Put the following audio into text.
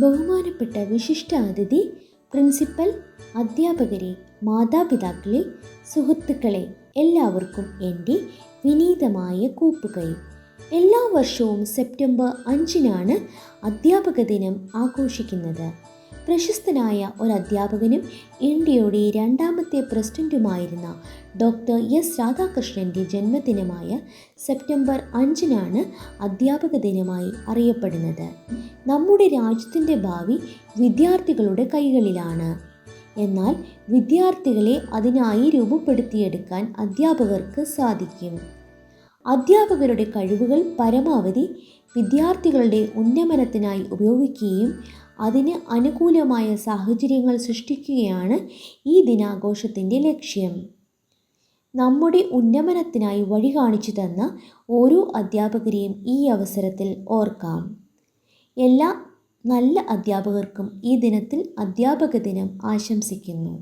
ബഹുമാനപ്പെട്ട വിശിഷ്ടാതിഥി, പ്രിൻസിപ്പൽ, അധ്യാപകരെ, മാതാപിതാക്കളെ, സുഹൃത്തുക്കളെ, എല്ലാവർക്കും എൻ്റെ വിനീതമായ കൂപ്പുകൈ. എല്ലാ വർഷവും സെപ്റ്റംബർ 5-നാണ് അധ്യാപക ദിനം ആഘോഷിക്കുന്നത്. പ്രശസ്തനായ ഒരു അധ്യാപകനും ഇന്ത്യയുടെ 2ാമത്തെ പ്രസിഡന്റുമായിരുന്ന ഡോക്ടർ എസ് രാധാകൃഷ്ണൻ്റെ ജന്മദിനമായ സെപ്റ്റംബർ 5-നാണ് അധ്യാപക ദിനമായി അറിയപ്പെടുന്നത്. നമ്മുടെ രാജ്യത്തിൻ്റെ ഭാവി വിദ്യാർത്ഥികളുടെ കൈകളിലാണ്. എന്നാൽ വിദ്യാർത്ഥികളെ അതിനായി രൂപപ്പെടുത്തിയെടുക്കാൻ അധ്യാപകർക്ക് സാധിക്കും. അധ്യാപകരുടെ കഴിവുകൾ പരമാവധി വിദ്യാർത്ഥികളുടെ ഉന്നമനത്തിനായി ഉപയോഗിക്കുകയും അതിന് അനുകൂലമായ സാഹചര്യങ്ങൾ സൃഷ്ടിക്കുകയാണ് ഈ ദിനാഘോഷത്തിൻ്റെ ലക്ഷ്യം. നമ്മുടെ ഉന്നമനത്തിനായി വഴി കാണിച്ചു തന്ന ഓരോ അധ്യാപകരെയും ഈ അവസരത്തിൽ ഓർക്കാം. എല്ലാ നല്ല അധ്യാപകർക്കും ഈ ദിനത്തിൽ അധ്യാപക ദിനം ആശംസിക്കുന്നു.